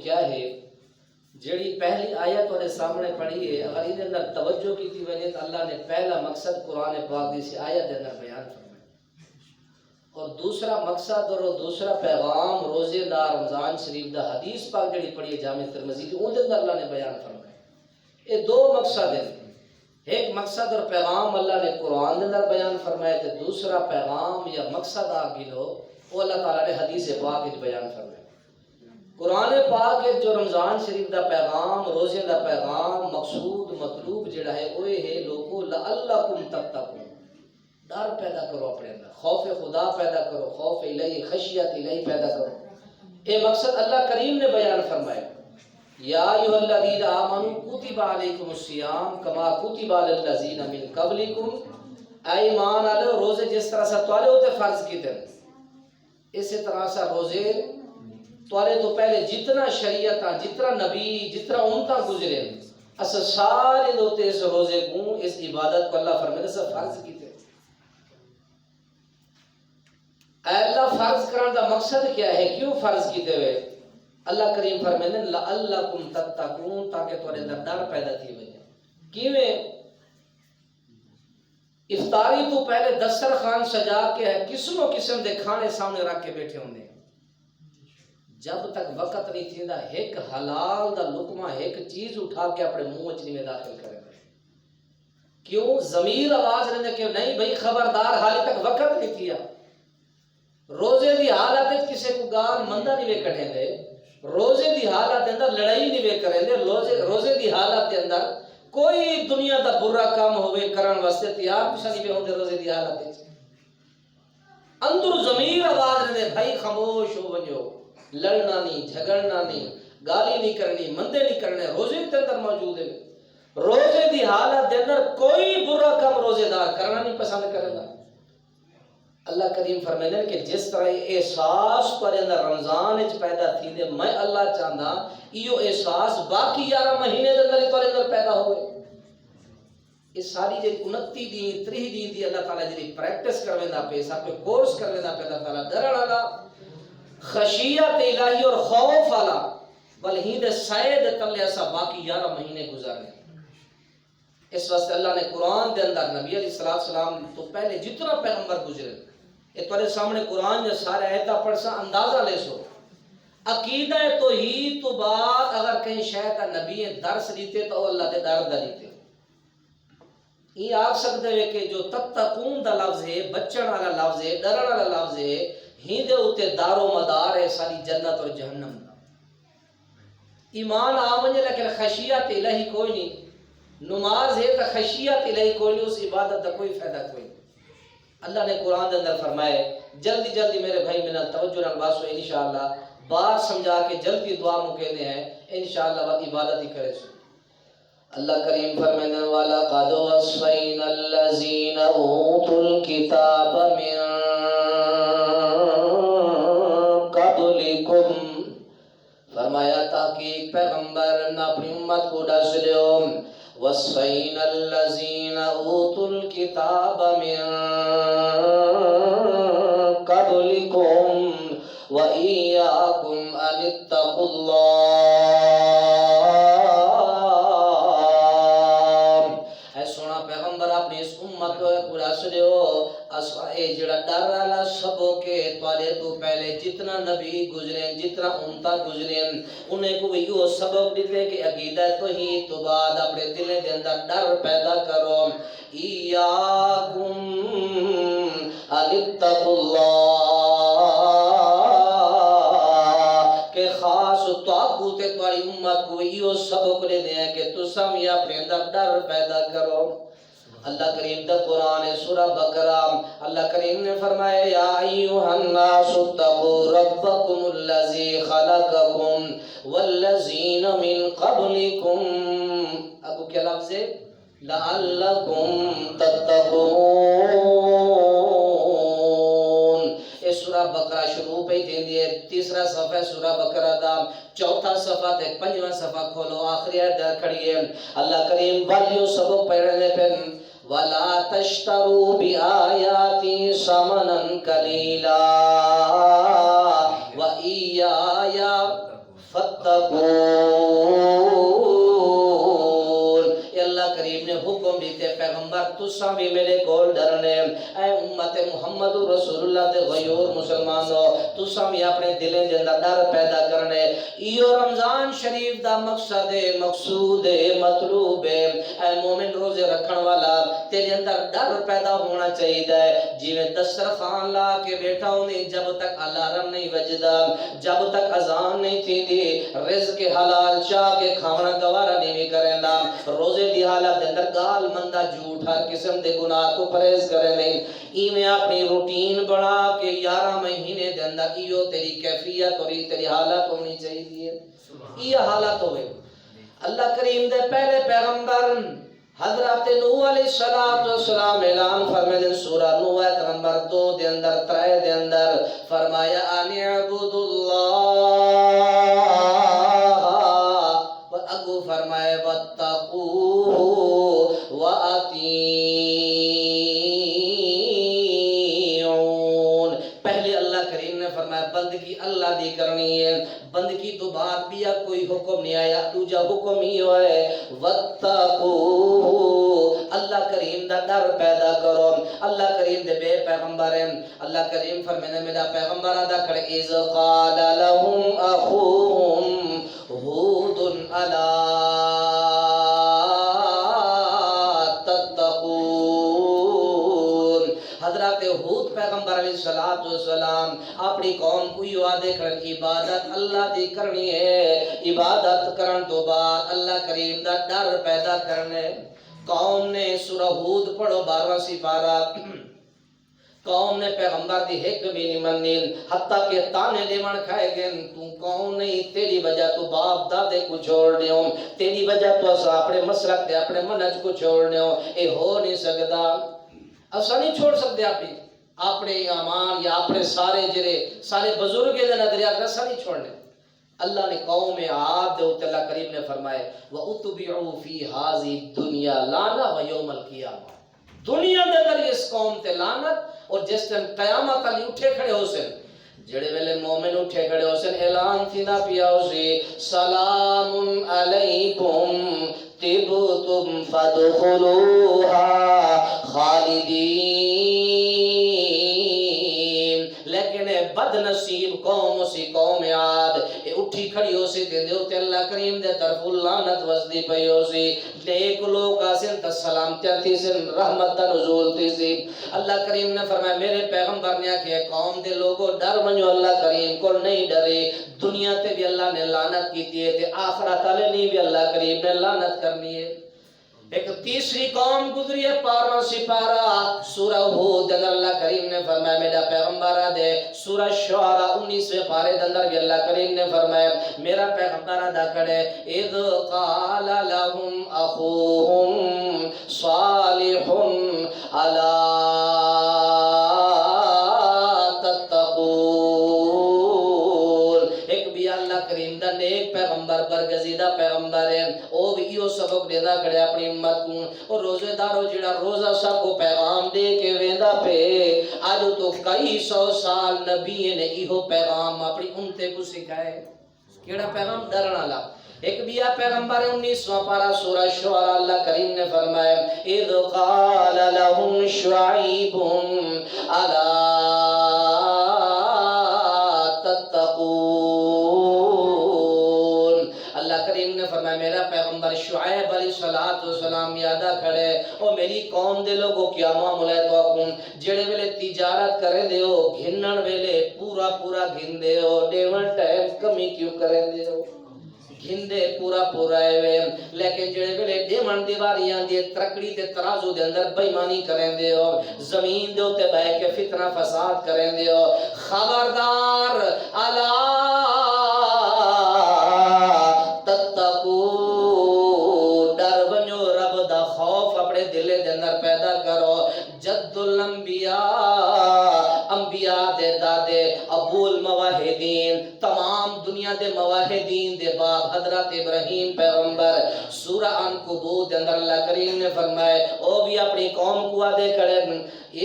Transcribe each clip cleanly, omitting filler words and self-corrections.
کیا ہے جڑی پہلی آیت تھوڑے سامنے پڑھی ہے، اگر ان اندر توجہ کی تھی وجہ تو اللہ نے پہلا مقصد قرآن پاک دی سی آیت کے اندر بیان فرمایا، اور دوسرا مقصد اور دوسرا پیغام روزے دار رمضان شریف دا حدیث پاک جڑی پڑھی ہے جامع ترمذی کی، ان اندر اللہ نے بیان فرمایا۔ یہ دو مقصد ہیں، ایک مقصد اور پیغام اللہ نے قرآن کے اندر بیان فرمایا تو دوسرا پیغام یا مقصد آگے وہ اللہ تعالیٰ نے حدیث پاک وچ بیان فرمایا۔ قرآن پاک جو رمضان شریف دا پیغام، روزے دا پیغام، مقصود مطلوب جڑا ہے وہ ہے لوگو لعلکم تتقون، ڈر پیدا کرو اپنے اندر، خوف خدا پیدا کرو، خوف الہی، خشیت الہی پیدا کرو۔ یہ مقصد اللہ کریم نے بیان فرمایا، یا ایھا الذین آمنوا کتب علیکم الصیام کما کتب علی الذین من قبلکم، اے ایمان والو روزے جس طرح سے تمہارے اوپر فرض کیتے ہیں اسی طرح سے روزے تمہارے تو پہلے جتنا شریعت جتنا نبی جتنا امتاں گزرے اس سارے دوتے اس روزے کو اس عبادت کو اللہ فرمانے سے فرض کیتے۔ اے اللہ فرض کرنے دا مقصد کیا ہے، کیوں فرض کیتے ہوئے؟ اللہ کریم فرمانے لعلکم تتقون، تاکہ تمہارے اندر ڈر پیدا تھی وجہ۔ کیویں؟ افطاری تو پہلے دسترخوان سجا کے قسموں قسم دے کھانے سامنے رکھ کے بیٹھے ہوندے، جب تک وقت نہیں تھیندا ایک حلال دا لقمہ ایک چیز اٹھا کے اپنے منہ وچ نہیں داخل کرے۔ کیوں؟ ضمیر آواز رہنے کہ نہیں بھائی خبردار، حال تک وقت نہیں تھیا۔ روزے دی حالت وچ کسے کو گال مندہ نہیں وے کڈھیں دے، روزے دی حالت دے اندر لڑائی نہیں وے کریں دے، روزے دی حالت دے اندر کوئی دنیا دا برا کام ہوئے کرن واسطے تیار کچھ نہیں ہوندے۔ روزے دی حالت وچ اندر ضمیر آواز رہنے بھائی خاموش ہو ونجو، لڑنا نہیں، جھگڑنا نہیں، گالی نہیں کرنی، مندے نہیں کرنے، روزے کے اندر موجود ہے۔ روزے دی حالت دے اندر کوئی برا کام روزے دار کرنا نہیں پسند کرے گا۔ اللہ کریم فرمائے کہ جس طرح احساس پر اندر رمضان وچ پیدا تھی دے، میں اللہ چاہندا ایو احساس باقی 11 مہینے دے اندر تھوڑے اندر پیدا ہوئے۔ اس ساری جی 29 دن 30 دن دی اللہ تعالیٰ جی پریکٹس کرویندا پے، سب پہ کورس کرویندا پے، اللہ تعالیٰ ڈرن والا، خشیت الہی اور خوف والا، بلہی دے سائے دے تلے ایسا باقی 11 مہینے گزارنے۔ اس واسطے اللہ نے قرآن دے اندر نبی علیہ السلام تو پہلے جتنا پیغمبر گزرے، یہ تمہارے سامنے قرآن جو سارے آیتہ پڑھ سا اندازہ لے سو۔ عقیدہ توحید تو بعد اگر کہیں شاید نبی درس دیتے تو اللہ دے ڈر دا دیتے۔ یہ آگ سکتے ہوئے کہ جو تتقون دا لفظ ہے، بچن والا لفظ ہے، ڈرن والا لفظ ہے، ہی دے ہوتے دار و مدار ہے ساری جنت اور جہنم دا۔ ایمان آمنے لیکن خشیت الہی کوئی نہیں، نماز ہے تو خشیت الہی کوئی نہیں، اس عبادت دا کوئی فائدہ کوئی نہیں۔ اللہ نے قرآن دے اندر فرمائے، جلدی جلدی میرے بھائی میں توجہ نال باسو، انشاءاللہ بات سمجھا کے جلدی دعا مکینے ہیں، انشاءاللہ بات عبادت ہی کرے سو۔ اللہ کریم فرمانے والا قَدْ وَصَّيْنَا الَّذِينَ أُوتُوا الْكِتَابَ مِن قَبْلِكُمْ، فرمایا تحقیق پیغمبر نے اپنی امت کو ڈس لیو، وَصَّيْنَا الَّذِينَ أُوتُوا الْكِتَابَ مِن قَبْلِكُمْ وَإِيَّاكُمْ أَنِ اتَّقُوا اللَّهَ۔ اے سونا پیغمبر اپنی اس امت کو پورا سنیو، اے جڑا ڈر والا سب کے توالے تو پہلے جتنا نبی گزرے، جتنا امتا گزرے، انہیں کو یہ سبق دیتے کہ عقیدہ توحید تو بعد اپنے دل دے اندر ڈر پیدا کرو۔ ایاکم ان اتقوا اللہ، کہ خاص تعبوت تمہاری امت کو یہ سبق دے دیں کہ تسم یہ اپنے اندر ڈر پیدا کرو۔ اللہ کریم دا قرآن سورہ بقرہ، اللہ کریم نے فرمایا یا ایھا الناس اتقوا ربکم الذی خلقکم والذین من قبلکم، ابو کیا لفظ ہے؟ لعلکم تتقون۔ اس سورہ بقرہ شروع پہ دے دیئے، تیسرا صفحہ سورہ بقرہ دا، چوتھا صفحہ تے 5واں صفحہ کھولو، آخری آیت کھڑی ہے۔ اللہ کریم والیو سبق پڑھنے پہ وَلَا تَشْتَرُوا بِآيَاتِي ثَمَنًا قَلِيلًا وَإِيَّايَ فَاتَّقُونِ۔ واتقون. اللہ کریم نے حکم دیتے پیغمبر تساں بھی میرے کول ڈرنے. اے امت محمد رسول اللہ دے غیور مسلمانوں تساں بھی اپنے دلیں دے اندر ڈر پیدا کرنے. ایو رمضان شریف دا مقصد ہے، مقصود ہے، مطلوب ہے. اے مومن روزے رکھن والا تیرے اندر ڈر پیدا ہونا چاہیے. جویں دسترخوان لا کے بیٹھا ہونی جب تک الارم نہیں وجدا، جب تک اذان نہیں تھیندی رزق حلال چاہ کے کھانا گوارا نہیں کریندا. روزے دی حالت دے اندر گال مندا جھوٹ ہر قسم دے گناہ کو پرہیز کرے نہیں. ایویں اپنی روٹین بنا کے 11 مہینے دے اندر ایو تیری کیفیت اور تیری حالت ہونی چاہیے. یہ حالت ہوئے. اللہ کریم دے پہلے پیغمبر حضرت نوح علیہ السلام اعلان فرمائے دن سورہ نوح آیت نمبر 2 دے اندر 3 دے اندر فرمایا ان اعبدوا اللہ و اگو فرمائے واتقوہ و اطیعون. پہلے اللہ کریم نے فرمایا بندگی اللہ دی کرنی ہے. بندگی تو بعد بھی کوئی حکم نہیں آیا. دوجا حکم ہی ہے واتقوہ، اللہ کریم دا ڈر پیدا کرو. اللہ کریم دے بے پیغمبر ہیں. اللہ کریم فرمانے میرا پیغمبر ادا کرے اذ قال لهم اخوهم ہود الا تتقون. حضرت ہود پیغمبر علیہ السلام اپنی قوم کو یہ وعدے کرن عبادت اللہ دی کرنی ہے. عبادت کرن تو بعد اللہ کریم دا ڈر پیدا کرنے. قوم نے سورہ ہود پڑھو 12واں سپارہ. قوم نے پیغمبر دی ایک بھی نہیں منی حتیٰ کہ تانے دیوان کھائے گئے. تو کون نہیں تیری وجہ تو باپ دادے کو چھوڑ دیوں، تیری وجہ تو اسا اپنے مسلک دے اپنے منج کو چھوڑ دیوں. اے ہو نہیں سکتا. اسا نہیں چھوڑ سکتے اپنے امان یا اپنے سارے بزرگ دے نظریات اسا نہیں چھوڑنے. اللہ نے قوم عاد دے اوتے اللہ کریم نے فرمائے وَأُتْبِعُوا فِي هَذِهِ الدُّنْيَا لَعْنَةً وَيَوْمَ الْقِيَامَةِ. دنیا دے اندر اس قوم تے لعنت اور جس دن قیامت علی اٹھے کھڑے ہو سن جڑے ویلے مومن اٹھے کھڑے ہو سن اعلان تھیندا پیا ہو سی سلام علیکم طبتم فادخلوها خالدین. لیکن بد نصیب قوم اسی قوم عاد اٹھی کھڑی ہو سی تے دیوتے اللہ کریم دے طرف لعنت وزدی پئی ہو سی. نیک لوگ آسن تا سلامتیاں تھی سن رحمت تا نزول تھی سی. اللہ کریم نے فرمایا میرے پیغمبر نے کہ قوم دے لوگوں ڈر منجو اللہ کریم کو نہیں ڈرے. دنیا تے بھی اللہ نے لعنت کی تھی تے آخرت والے نہیں بھی اللہ کریم نے لعنت کرنی ہے. ایک تیسری قوم گزری ہے 12واں سپارہ سورہ ہود اندر اللہ کریم نے فرمایا میرا پیغمبر دے. سورہ شعراء 19ویں پارے اندر بھی اللہ کریم نے فرمایا میرا پیغمبر ادا کرے اذ قال لهم اخوهم صالح الا کریم دا نیک پیغمبر برگزیدہ پیغمبر ہے. او بھی یہ سبق دینا کھڑے اپنی امت کو. اور روزے دارو جڑا روزہ سب کو پیغام دے کے ویندا پہ آج تو کئی 100 سال نبی نے یہ پیغام اپنی امت کو سکھائے. کیڑا پیغام؟ ڈرن والا. ایک بیا پیغمبر 19واں پارہ سورہ شعراء اللہ کریم نے فرمایا اذ قال لهم شعیب الا تتقون. اللہ کریم نے فرمایا میرا پیغمبر شعیب علیہ السلام یادہ کھڑے او میری قوم دے لوگوں کیا معاملہ ہے تو اکون جڑے ویلے تجارت کرے دے ہو گھنن ویلے پورا گھن دے ہو ڈیون ٹائم کمی کیوں کرے دے ہو گھندے پورا ہے. لیکن جڑے ویلے ڈیمن دیواریاں دی ترکڑی تے ترازو دے اندر بےمانی کریں دے ہو زمین دے اوتے بہ کے فتنہ فساد کریں دے ہو خبردار الا تتقون. ڈر بنو رب دا خوف اپنے دل دے اندر پیدا کرو. جد الانبیاء انبیاء دے دادے ابو المواحدین تمام دنیا دے مواحدین دے باپ حضرت ابراہیم پیغمبر سورہ عنکبوت دے اندر اللہ کریم نے فرمائے او بھی اپنی قوم کو آدھے کرے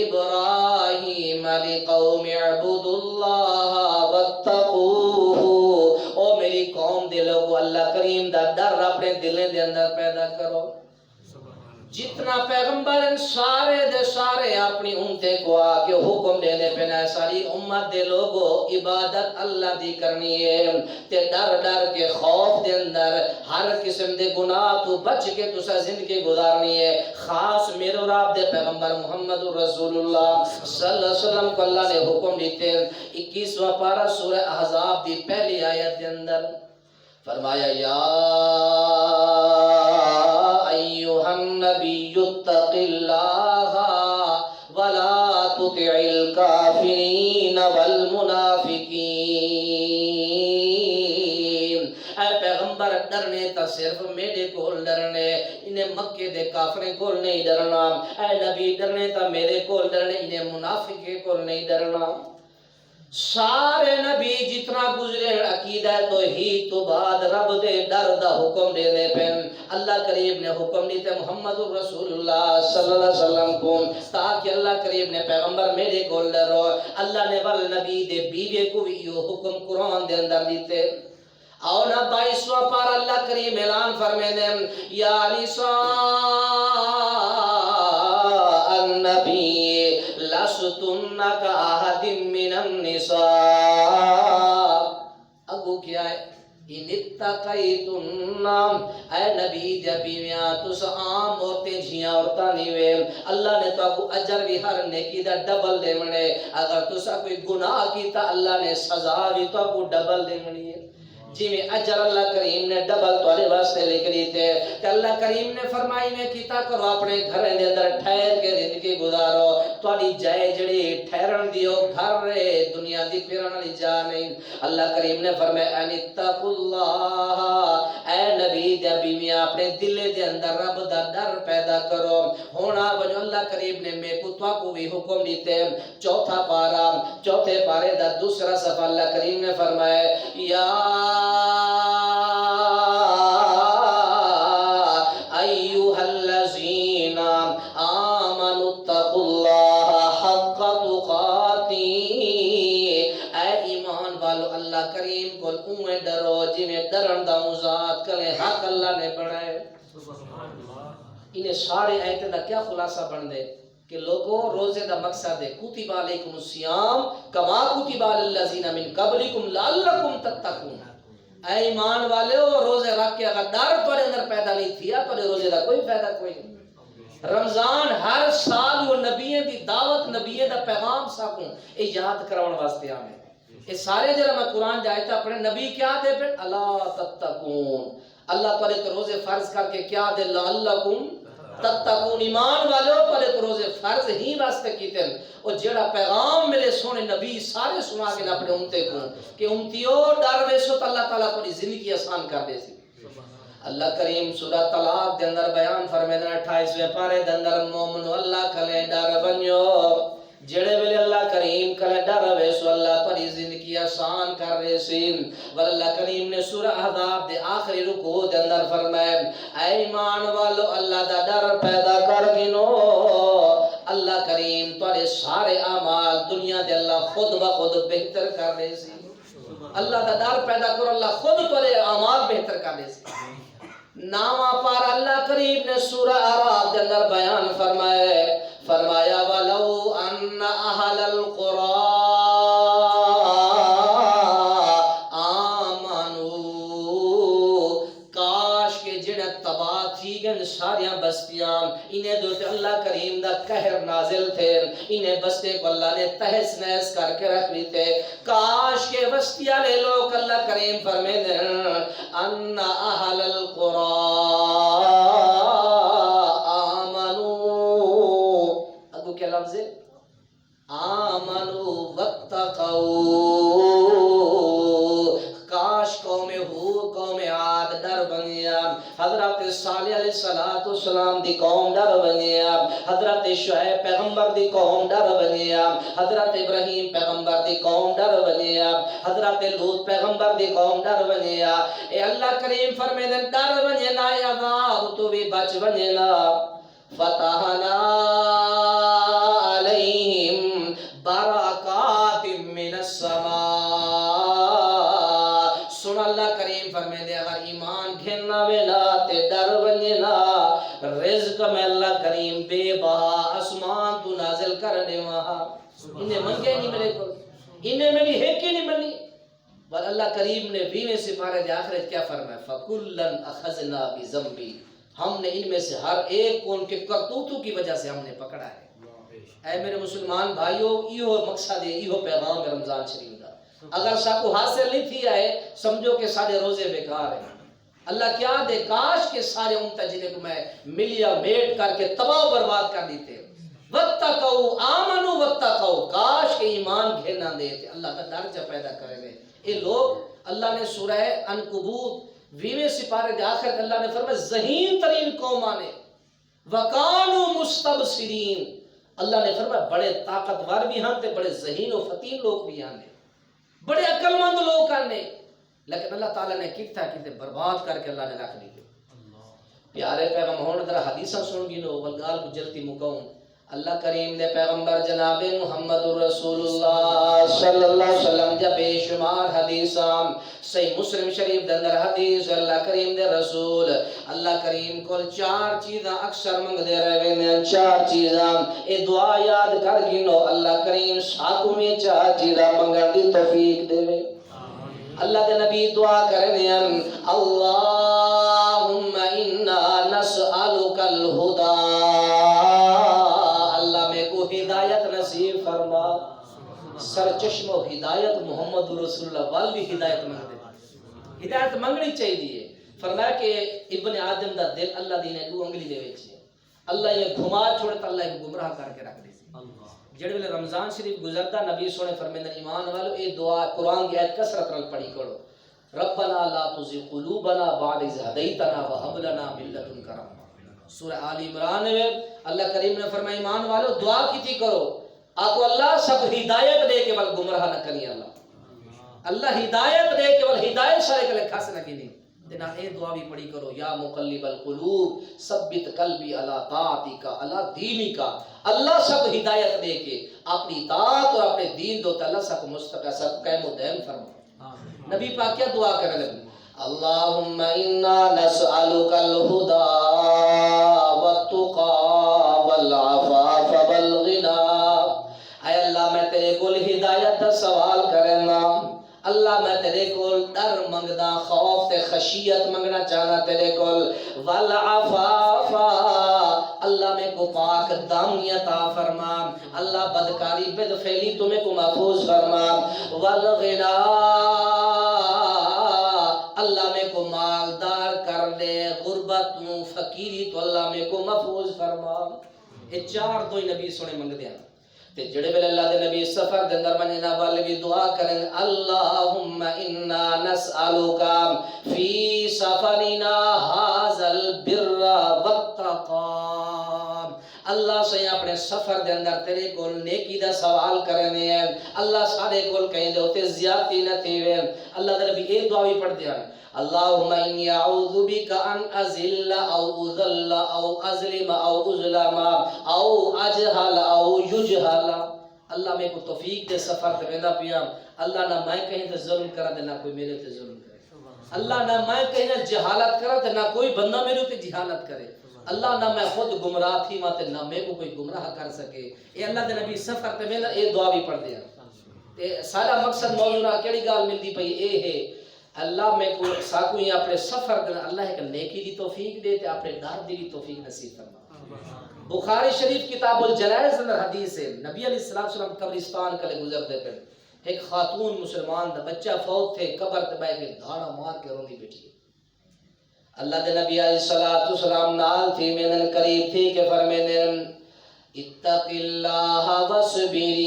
ابراہیم لقوم اعبدوا اللہ واتقوہ. او میری قوم دے میرے لوگو اللہ کریم دا ڈر اپنے دلیں دے اندر پیدا کرو. جتنا پیغمبر ان سارے دے سارے اپنی امتے کو آکے حکم دینے پہ نہ ساری امت دے لوگو عبادت اللہ دی کرنی ہے تے ڈر ڈر کے خوف دے اندر ہر قسم دے گناہ تو بچ کے تسا زندگی گزارنی ہے. خاص میرے رب دے پیغمبر محمد رسول اللہ صلی اللہ علیہ وسلم کو اللہ نے حکم دیتے 21واں پارہ سورہ احزاب دی پہلی آیت دے اندر فرمایا یا ایوہ النبی اتق اللہ ولا تطع الکافرین والمنافقین. اے پیغمبر ڈرنے تا صرف میرے کول ڈرنے انہیں مکے دے کافریں کول نہیں ڈرنا. اے نبی ڈرنے تا میرے کول ڈرنے انہیں منافقے کول نہیں ڈرنا. سارے نبی جتنا گزرے عقیدہ توحید تو بعد رب دے ڈر دا حکم دینے پہن اللہ کریم نے حکم دیتے محمد رسول اللہ صلی اللہ علیہ وسلم کو تاکہ اللہ کریم نے پیغمبر میرے کو ڈرو. اللہ نے والنبی دے بیوے کو بھی یہ حکم قرآن دے اندر دیتے. اور نہ 22واں پارہ اللہ کریم اعلان فرمائے دیں یا نساء النبی لستن کاحد من النساء. اگو کیا ہے ان اتقیتن اے نبی دے بیویاں تس عام عورتیں جھیاں عورتاں نہیں وے اللہ نے تو اگو اجر بھی ہر نیکی دا ڈبل دے منے. اگر تسا کوئی گناہ کیتا اللہ نے سزا بھی تو اگو ڈبل دے منی ہے. جی میں اجر اللہ کریم نے ڈبل توڑے واسطے لکھ دیتے کہ اللہ کریم نے فرمائی میں کیتا کرو اپنے گھر دے اندر ٹھہر کے زندگی گزارو. توڑی جائے جڑی ٹھہرن دیو گھر رہے دنیا دی پھرن والی جا نہیں. اللہ کریم نے فرمایا ان اتقوا اللہ اے نبی دے بیویاں اپنے دل دے اندر رب دا ڈر پیدا کرو. ہونا وجہ اللہ کریم نے میں کو تو کو بھی حکم دیتے. چوتھا پارہ چوتھے پارے دا دوسرا صفحہ اللہ کریم نے فرمایا یا ایوہ الذین آمنوا اتقوا اللہ حق تقاتی. اے ایمان والو اللہ کریم کو اوے ڈرو جی میں ڈرن دا مذاق کرے حق اللہ نے بنائے. انہیں سارے آیتیں دا کیا خلاصہ بن دے کہ لوگوں روزے دا مقصد ہے کتب علیکم الصیام کما کتب علی الذین من قبلکم لعلکم تتقون. اے ایمان والے ہو روزے رکھ کے اگر ڈر تھوڑے اندر پیدا نہیں تھیا تو روزے دا کوئی فائدہ کوئی نہیں. رمضان ہر سال وہ نبیوں دی دعوت نبیوں دا پیغام ساکوں یہ یاد کراؤن واسطے آمیں. یہ سارے جرہ میں قرآن جائے اپنے نبی کیا دے پھر اللہ تتقون. اللہ تعالیٰ تو روزے فرض کر کے کیا دے لعلکم تتقون. ایمان والے ہو پہلے تو روزے فرض ہی واسطے کیتے ہیں اور جڑا پیغام ملے سونے نبی سارے سنا کے اپنے امتے کو کہ امتیو ڈر ویسو تو اللہ تعالیٰ کو زندگی آسان کر دے سی. اللہ کریم سورہ طلاق دے اندر بیان فرمیدہ 28ویں پارے دے اندر مومنو اللہ کلے ڈر بنیو جڑے ویلے اللہ کریم کلے ڈر ویسو اللہ پری زندگی آسان کر رہے سی. واللہ کریم نے سورہ احزاب دے آخری رکوع دے اندر فرمائے اے ایمان والو اللہ دا ڈر پیدا کر گنو. اللہ کریم تورے سارے اعمال دنیا دے اللہ خود بخود بہتر کر رہے سی. اللہ دا ڈر پیدا کرو اللہ خود تورے اعمال بہتر کر رہے سی. نامہ پار اللہ کریم نے سورہ اعراف دے اندر بیان فرمایا ولو ان اہل القرى آمنوا کاش کے جنہیں تباہ تھی گن ساریاں بستیاں انہیں دوتے اللہ کریم دا قہر نازل تھے انہیں بستے کو اللہ نے تہس نہس کر کے رکھ لی تھے. کاش کے بستیاں لے لوگ اللہ کریم فرمے دیں ان اہل القرى کیا لفظ ہے آمنوا واتقوا. کاش قوم ہود قوم عاد ڈر بنیا حضرت صالح علیہ السلام دی قوم ڈر بنیا حضرت شعیب پیغمبر دی قوم ڈر بنیا حضرت ابراہیم پیغمبر دی قوم ڈر بنیا حضرت لوط پیغمبر دی قوم ڈر بنیا. اے اللہ کریم فرمیدن ڈر بنینا عذاب تو بھی بچ بنینا. فتحنا علیہم برکات من السماء. سن اللہ کریم فرمائے دے ایمان گھننا ویلا تے ڈر ونجنا رزق میں اللہ کریم بے بہا آسمان تو نازل کر دے وہاں انہیں منگے نہیں ملے کو انہیں میری ہیک ہی نہیں بنی اور اللہ کریم نے 20ویں سپارے دے آخرت کیا فرمایا فَكُلًّا أَخَذْنَا بِذَنْبِهِ ہم نے ان میں سے ہر ایک کو ان کے کرتوتوں کی وجہ سے ہم نے پکڑا ہے۔ اے میرے مسلمان بھائیو ایہو مقصد ہے ایہو پیغام ہے رمضان شریف دا اگر ساکو حاصل نہیں تھی آئے سمجھو کہ سارے روزے بیکار ہیں۔ اللہ کیا دے کاش کے سارے امتا جنہیں کو میں ملیا میٹ کر کے تباہ برباد کر دیتے وَاتَّقَوْا آمَنُوا وَاتَّقَوْا کاش کے ایمان گھرنا دیتے اللہ کا درجہ پیدا کرے گئے۔ یہ لوگ اللہ نے سورہ عنکبوت 20ویں سپارے دے آخر اللہ نے فرمایا ذہین ترین قوم آنے وَقَانُوا مُسْتَبْصِرِينَ اللہ نے فرمایا بڑے طاقتور بھی ہاں تے بڑے ذہین و فتین لوگ بھی آنے بڑے عقل مند لوگ آنے لیکن اللہ تعالیٰ نے کتا کتے برباد کر کے اللہ نے رکھ دی پیارے پیغام ہونے در حدیثہ سن گی نو والگال کو جلتی مکون اللہ کریم نے پیغمبر جناب محمد رسول اللہ صلی اللہ علیہ وسلم جب بے شمار حدیثاں صحیح مسلم شریف دندر حدیث اللہ کریم دے رسول اللہ کریم کو 4 چیزاں اکثر منگ دے رہے ہیں 4 چیزاں اے دعا یاد کر گنو اللہ کریم ساکو میں 4 چیزاں منگن دی توفیق دے رہے اللہ کے نبی دعا کرنے ہیں اللہم انا نسألک الہدى ہدایت نصیب فرما سر چشم و ہدایت محمد رسول اللہ وال بھی ہدایت مانگتے ہدایت مانگنی چاہیے فرمایا کہ ابن آدم دا دل اللہ دینے دو انگلی دے ویچے اللہ یہ گھما چھوڑے تو اللہ یہ گمراہ کر کے رکھ دے جڑے ویلے رمضان شریف گزرتا نبی سونے فرمیندہ ایمان والو اے دعا قرآن کی آیت کسرت رل پڑھی کرو ربنا لا تزغ قلوبنا بعد اذ ہدیتنا وہب لنا من لدنک رحمۃ سورہ آل عمران میں اللہ کریم نے فرمایا ایمان والو دعا کیتی کرو آکو اللہ سب ہدایت دے کے بل گمراہ نہ کنی اللہ ہدایت دے کے بل ہدایت شارے کے لکھا سے نہ کنی دینا اے دعا بھی پڑھی کرو یا مقلب القلوب ثبت قلبی علی طاعتک علی دینک اللہ سب ہدایت دے کے اپنی اطاعت اور اپنے دین دو اللہ سب مستقیم سب قائم و دائم فرما نبی پاک کیا دعا کرنے لگے اللہم انا نسألک الہدى والتقى والعفاف والغنى اے اللہ میں تیرے کول ہدایت سوال کرنا اللہ میں تیرے کول ڈر منگدا خوف تے خشیت منگنا چاہنا تیرے کول والعفاف اللہ میں کو پاک دامی عطا فرما اللہ بدکاری بدفعلی تمہیں کو محفوظ فرما والغنى اللہ میں کو مالدار کر دے غربت فقیری تو اللہ میں کو محفوظ فرما یہ 4 دو نبی سونے منگ دیا تے جڑے ویلے اللہ دے نبی سفر دے اندر مننا والے بھی دعا کرن اللہم انا نسألک فی سفرنا ھذا البر والتقى اللہ سے اپنے سفر دے اندر تیرے کول نیکی دا سوال کرنے ہیں اللہ سارے کول کہیں دے ہوتے زیادتی نہ تھیوے اللہ دے نبی ایک دعا بھی پڑھ دیا اللہم انی اعوذ بک ان ازل او اذل او ازلم او اظلم او اجہل او یجہل اللہ میں کو توفیق دے سفر تے ویندا پیا اللہ نہ میں کہیں تے ظلم کرا تے نہ کوئی میرے تے ظلم کرے اللہ نہ میں کہیں جہالت کرا تے نہ کوئی بندہ میرے تے جہالت کرے اللہ نہ میں خود گمراہ تھی ماتے نہ میں کو کوئی گمراہ کر سکے اے اللہ دے نبی سفر تے ویندا اے دعا بھی پڑھ دیا تے سارا مقصد موضوع کیڑی گال ملدی پئی اے ہے اللہ میں کو ساکو ہی اپنے سفر دے اللہ ایک نیکی دی توفیق دے تے اپنے ڈر دی توفیق نصیب فرما بخاری شریف کتاب الجنائز اندر حدیث ہے نبی علیہ السلام قبرستان کلے گزرتے پہ ایک خاتون مسلمان دا بچہ فوت تھے قبر تے بیٹھ کے دھاڑا مار کے روندی بیٹھی اللہ دے نبی علیہ السلام نال تھی میں قریب تھی کہ فرمینے اتق اللہ وصبری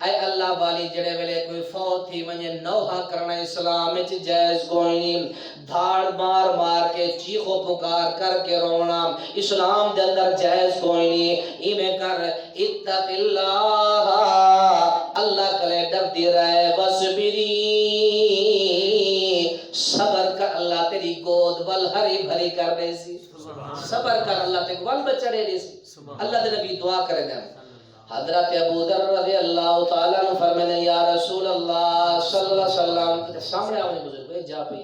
اے اللہ والی جڑے ویلے کوئی فوت تھی ونجے نوحہ کرنا اسلام وچ جائز کوئی نہیں دھاڑ مار مار کے چیخ و پکار کر کے رونا اسلام دے اندر جائز کوئی نہیں ایویں کر اتق اللہ اللہ کلے ڈر دی رہے وصبری صبر کر اللہ تیری گود ول ہری بھری کر دے سی صبر کر اللہ تیری ول بچڑے دے سی اللہ دے نبی دعا کرے دے حضرت ابو ذر رضی اللہ تعالیٰ عنہ فرمانے یا رسول اللہ صلی اللہ علیہ وسلم سامنے آنے بزرگ جا پئی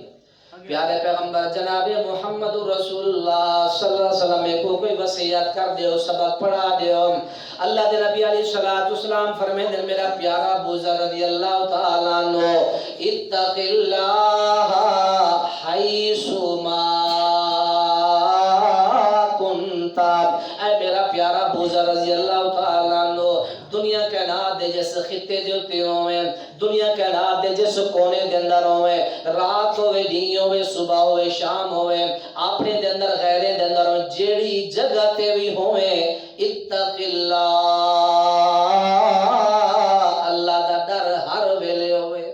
پیارے پیغمبر جناب محمد رسول اللہ صلی اللہ علیہ وسلم کو کوئی وصیت کر دیو سبق پڑھا دیو اللہ دے نبی علیہ الصلوۃ والسلام فرماتے میرا پیارا ابو ذر رضی اللہ تعالیٰ عنہ اتق اللہ حیث ما کنت اے میرا پیارا ابو ذر رضی اللہ تعالیٰ عنہ دنیا کائنات دے جس خطے دے اوتے ہوئے دنیا کائنات دے جس کونے دے اندر ہوئے رات ہوئے دن ہوئے صبح ہوئے شام ہوئے اپنے دے اندر غیرے دے اندر ہوئے جیڑی جگہ تے بھی ہوئے اتق اللہ دا ڈر ہر ویلے ہوئے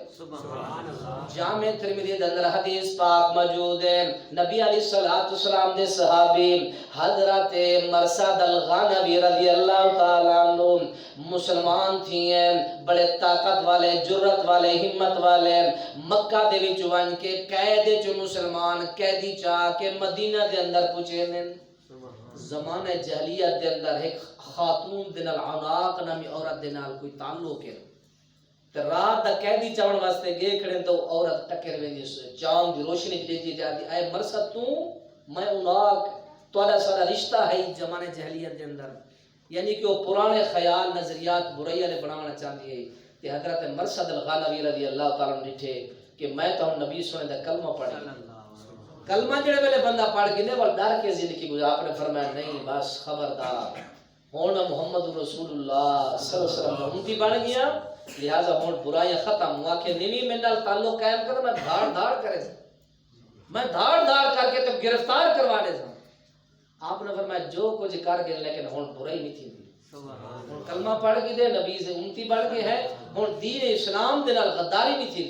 جامع ترمذی دے اندر حدیث پاک موجود ہے نبی علیہ الصلوۃ والسلام دے صحابی حضرت مرثد الغنوی رضی اللہ تعالیٰ عنہ مسلمان تھی ہیں بڑے طاقت والے جرت والے ہمت والے مکہ دے وچ ون کے قید وچ مسلمان قیدی چاہ کے مدینہ دے اندر پہنچے نے زمانہ جاہلیت دے اندر ایک خاتون دے نال عناق نامی عورت دے نال کوئی تعلق ہے تے رات دا قیدی چاون واسطے گئے کھڑے تو عورت ٹکر ویندی چاند دی روشنی دیتی جاتی اے مرثد تو میں عناق تہاڈا سارا رشتہ ہے زمانے جاہلیت دے اندر یعنی کہ وہ پرانے خیال نظریات برائی والے بنانا چاہتی ہے کہ حضرت مرثد الغنوی رضی اللہ تعالیٰ عنہ ڈٹھے کہ میں تو نبی سنے دا کلمہ پڑھی کلمہ جڑے ویلے بندہ پڑھ کے نے ول ڈر کے زندگی گزار آپ نے فرمایا نہیں بس خبردار ہن محمد رسول اللہ صلی اللہ علیہ وسلم امتی بن گیا لہذا ہن برائیاں ختم ہوا کہ نہیں میں نال تعلق قائم کر میں دھاڑ دھاڑ کرے میں دھاڑ دھاڑ کر کے تو گرفتار کروا دے آپ نے فرمایا جو کچھ کر گئے لیکن ہن برائی نہیں تھی ہن کلمہ پڑھ کے دے نبی سے امتی بن گئے ہے ہن دین اسلام دے نال غداری نہیں تھی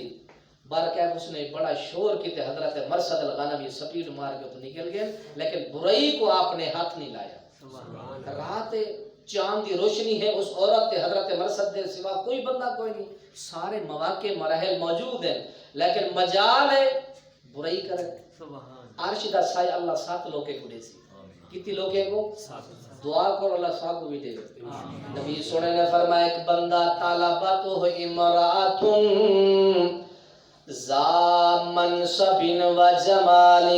بار کیا اس نے بڑا شور کیتے حضرت مرثد الغنوی سپیڈ مار کے تو نکل گئے لیکن برائی کو آپ نے ہاتھ نہیں لایا رات چاند دی روشنی ہے اس عورت تے حضرت مرثد دے سوا کوئی بندہ کوئی نہیں سارے مواقع مراحل موجود ہیں لیکن مجال ہے برائی کرے عرش دا سایہ اللہ 7 لوگے کو دے سی کتنی لوگے کو دعا کرو اللہ صاحب کو بھی دے نبی سونے نے فرمایا ایک بندہ طالبت ہو امرأۃ ذا منصب و جمال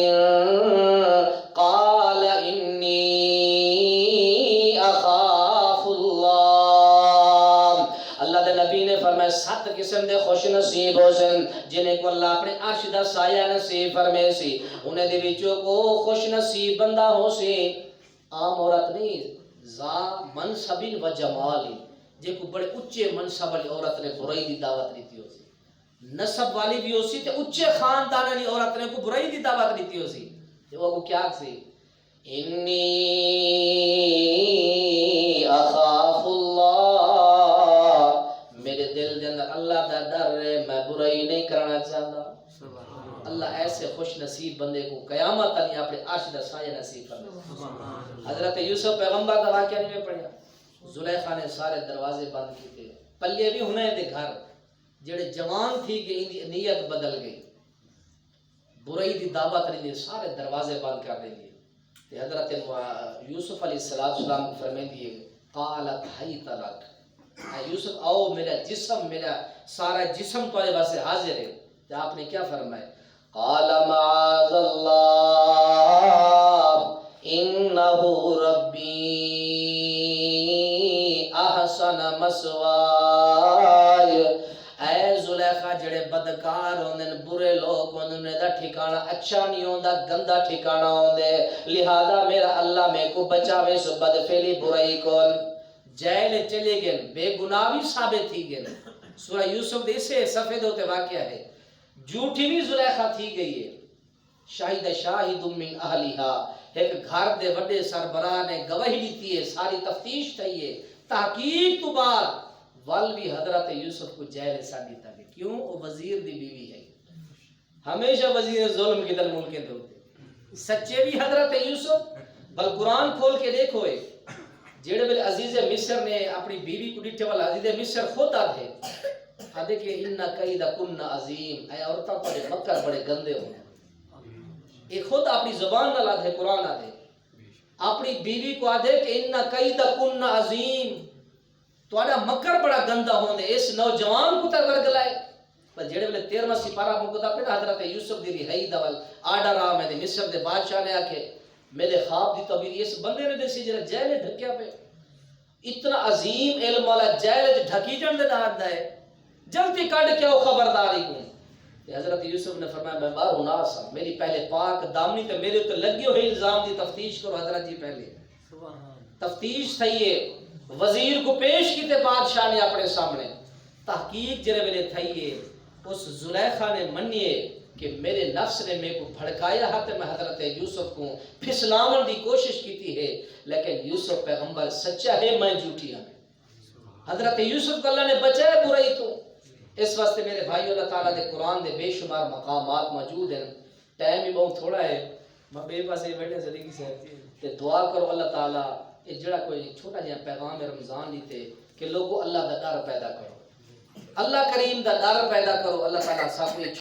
قال انی اخاف اللہ اللہ دے نبی نے فرمایا 7 قسم دے خوش نصیب ہو سن جنہیں کو اللہ اپنے عرش دا سایہ نصیب فرمائے سی انہیں دے وچوں کو خوش نصیب بندہ ہو سی عام عورت نہیں ذا منصب و جمال جے کو بڑے اچھے منصب والی عورت نے برائی دی دعوت دیتی ہو سی نسب والی بھی ہو سی تے اچھے خاندان والی عورت نے کو برائی دی دعوت دیتی ہو سی تے وہ کو کیا سی انی اخاف اللہ میرے دل دے اندر اللہ دا ڈر ہے میں برائی نہیں کرنا چاہتا اللہ ایسے خوش نصیب بندے کو قیامت تک اپنے عرش دا سایہ نصیب فرمائے حضرت یوسف پیغمبر کا واقعہ نہیں میں پڑھیا زلیخا نے سارے دروازے بند کیتے پلے بھی ہونے دے گھر جڑے جوان تھی کہ ان دی نیت بدل گئی برائی دی دعوت نہیں سارے دروازے بند کر دیں گے کہ حضرت یوسف علیہ السلام کو فرمائیں دیے قالت حیت لک اے یوسف آؤ میرا جسم میرا سارا جسم تمہارے واسطے حاضر ہے تو آپ نے کیا فرمایا قال معاذ اللہ انہ ربی احسن مسوائی اے زلیخا جڑے بدکار ہوندے برے لوگ ہوندے دا ٹھکانہ اچھا نہیں ہوندا گندا ٹھکانہ ہوندے لہذا میرا اللہ میں کو بچاوے سو بدفعلی برائی کو جیل چلے گئے بے گناہی ثابت تھی گئے سورہ یوسف دے سے سفید ہوتے واقعہ ہے جھوٹی بھی زلیخا تھی گئی ہے شاہد شاہد من اہلیہا ایک گھر دے وڈے سربراہ نے گواہی دیتی ہے ساری تفتیش تھی ہے تحقیق تو بعد ول بھی حضرت یوسف کو جیل ساڑی تھا کیوں وہ وزیر دی بیوی ہے ہمیشہ وزیر ظلم کی دل ملکیں دوتے سچے بھی حضرت یوسف بل قرآن کھول کے دیکھو جیڑے بل عزیز مصر نے اپنی بیوی کو ڈٹھے والا عزیز مصر خود آدھے آدھے کہ انہا قید کن عظیم اے عورتہ پڑے مکر بڑے گندے ہونے ایک خود اپنی زبان نہ لادھے قرآن آدھے اپنی بیوی کو آدھے کہ انہا قید کن عظیم تواڈا مکر بڑا گندا ہوندے اس نوجوان کو تے ورگلائے پر جڑے ویلے 13واں سپارہ مکدا پہ حضرت یوسف دی رہائی دا ول آرڈر آ میں مصر دے بادشاہ نے آکھے میرے خواب دی تعبیر اس بندے نے دسی جڑا جیل ڈھکیا پہ اتنا عظیم علم والا جیل ڈھکی جن دے دار دا ہے جلدی کڈ کے او خبرداری کو حضرت یوسف نے فرمایا میں باہر ہونا سا میری پہلے پاک دامنی تے میرے تے لگے ہوئے الزام دی تفتیش کرو حضرت جی پہلے تفتیش تھئیے وزیر کو پیش کیتے بادشاہ نے اپنے سامنے تحقیق جرے ویلے تھئیے اس زلیخا نے منیے کہ میرے نفس نے میں کو بھڑکایا ہے تے میں حضرت یوسف کو پھسلاون دی کوشش کیتی ہے لیکن یوسف پیغمبر سچا ہے میں جھوٹی ہوں حضرت یوسف کو اللہ نے بچایا برائی تو اس واسطے میرے بھائی اللہ تعالیٰ دے قرآن دے بے شمار مقامات موجود ہیں ٹائم بھی بہت تھوڑا ہے میں بے پاسے بیٹھے صدیقی صاحب تے دعا کرو اللہ تعالیٰ یہ جڑا کوئی چھوٹا جہاں پیغام رمضان دیتے کہ لوگوں اللہ دا ڈر پیدا کرو اللہ کریم دا ڈر پیدا کرو اللہ تعالیٰ سب